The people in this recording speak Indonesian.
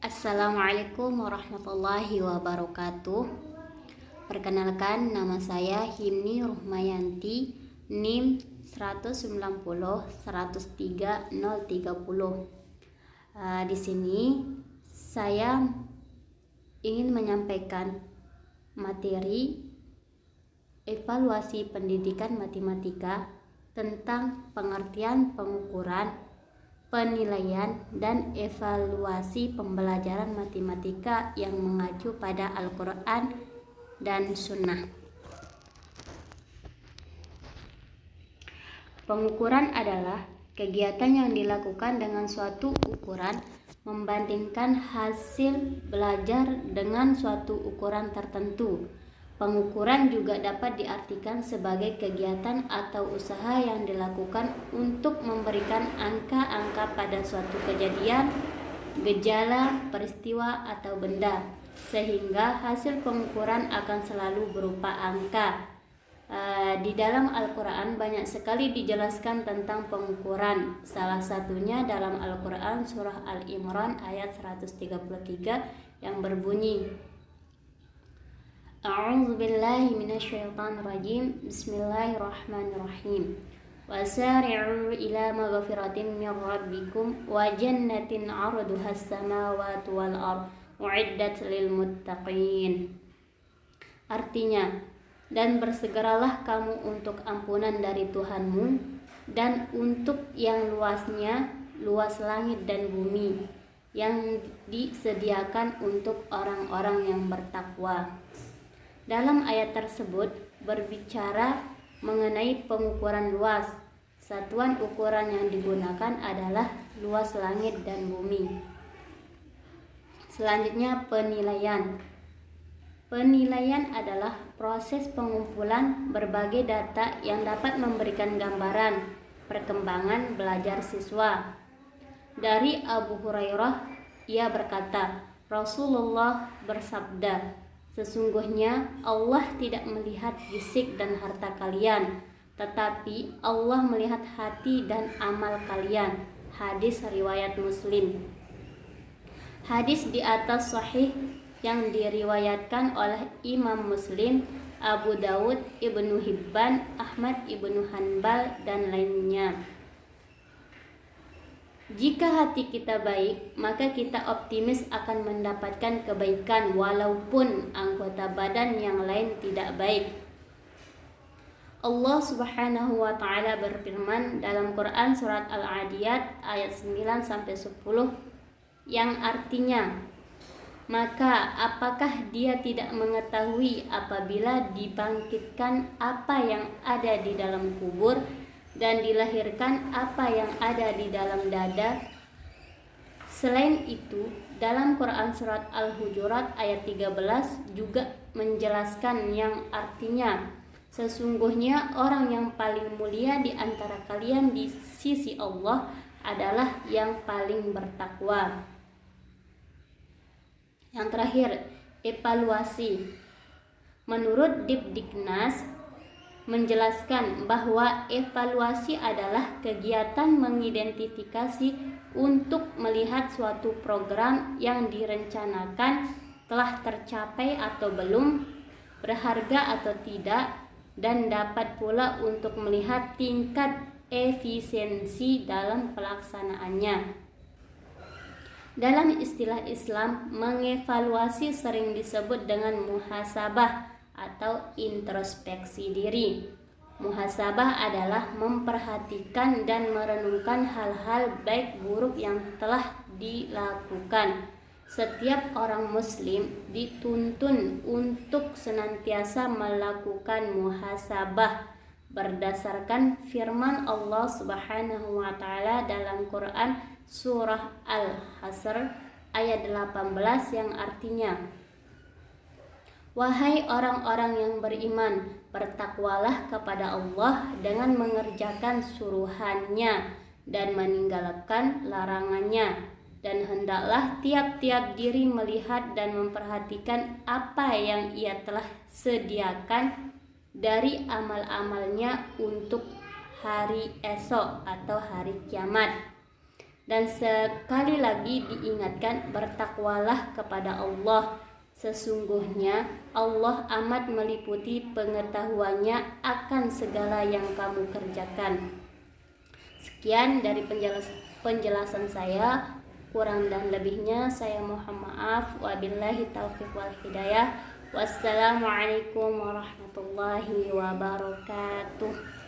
Assalamualaikum warahmatullahi wabarakatuh. Perkenalkan, nama saya Himni Ruhmayanti, NIM 190 Di sini saya ingin menyampaikan materi evaluasi pendidikan matematika tentang pengertian pengukuran, penilaian, dan evaluasi pembelajaran matematika yang mengacu pada Al-Quran dan Sunnah. Pengukuran adalah kegiatan yang dilakukan dengan suatu ukuran membandingkan hasil belajar dengan suatu ukuran tertentu. Pengukuran juga dapat diartikan sebagai kegiatan atau usaha yang dilakukan untuk memberikan angka-angka pada suatu kejadian, gejala, peristiwa, atau benda, sehingga hasil pengukuran akan selalu berupa angka. Di dalam Al-Quran banyak sekali dijelaskan tentang pengukuran. Salah satunya dalam Al-Quran surah Al-Imran ayat 133 yang berbunyi, A'udzu billahi minasyaitonir rajim. Bismillahirrahmanirrahim. Wasari'u ila maghfiratin min rabbikum wa jannatin 'arduha as-samawati wal ardh u'iddat lil muttaqin. Artinya, dan bersegeralah kamu untuk ampunan dari Tuhanmu dan untuk yang luasnya luas langit dan bumi yang disediakan untuk orang-orang yang bertakwa. Dalam ayat tersebut berbicara mengenai pengukuran luas. Satuan ukuran yang digunakan adalah luas langit dan bumi. Selanjutnya, penilaian. Penilaian adalah proses pengumpulan berbagai data yang dapat memberikan gambaran perkembangan belajar siswa. Dari Abu Hurairah, ia berkata, Rasulullah bersabda, sesungguhnya Allah tidak melihat fisik dan harta kalian, tetapi Allah melihat hati dan amal kalian. Hadis riwayat Muslim. Hadis di atas sahih yang diriwayatkan oleh Imam Muslim, Abu Dawud, Ibnu Hibban, Ahmad Ibnu Hanbal, dan lainnya. Jika hati kita baik, maka kita optimis akan mendapatkan kebaikan walaupun anggota badan yang lain tidak baik. Allah Subhanahu wa taala berfirman dalam Quran surat Al-Adiyat ayat 9-10 yang artinya, maka apakah dia tidak mengetahui apabila dibangkitkan apa yang ada di dalam kubur dan dilahirkan apa yang ada di dalam dada? Selain itu, dalam Quran surat Al-Hujurat ayat 13 juga menjelaskan yang artinya, sesungguhnya orang yang paling mulia di antara kalian di sisi Allah adalah yang paling bertakwa. Yang terakhir, evaluasi. Menurut Dipdiknas menjelaskan bahwa evaluasi adalah kegiatan mengidentifikasi untuk melihat suatu program yang direncanakan telah tercapai atau belum, berharga atau tidak, dan dapat pula untuk melihat tingkat efisiensi dalam pelaksanaannya. Dalam istilah Islam, mengevaluasi sering disebut dengan muhasabah atau introspeksi diri. Muhasabah adalah memperhatikan dan merenungkan hal-hal baik buruk yang telah dilakukan. Setiap orang muslim dituntun untuk senantiasa melakukan muhasabah berdasarkan firman Allah Subhanahu wa taala dalam Quran surah Al-Hasr ayat 18 yang artinya, wahai orang-orang yang beriman, bertakwalah kepada Allah dengan mengerjakan suruhannya dan meninggalkan larangannya, dan hendaklah tiap-tiap diri melihat dan memperhatikan apa yang ia telah sediakan dari amal-amalnya untuk hari esok atau hari kiamat. Dan sekali lagi diingatkan, bertakwalah kepada Allah. Sesungguhnya Allah amat meliputi pengetahuannya akan segala yang kamu kerjakan. Sekian dari penjelasan saya. Kurang dan lebihnya saya mohon maaf. Wabillahi taufiq wal hidayah. Wassalamualaikum warahmatullahi wabarakatuh.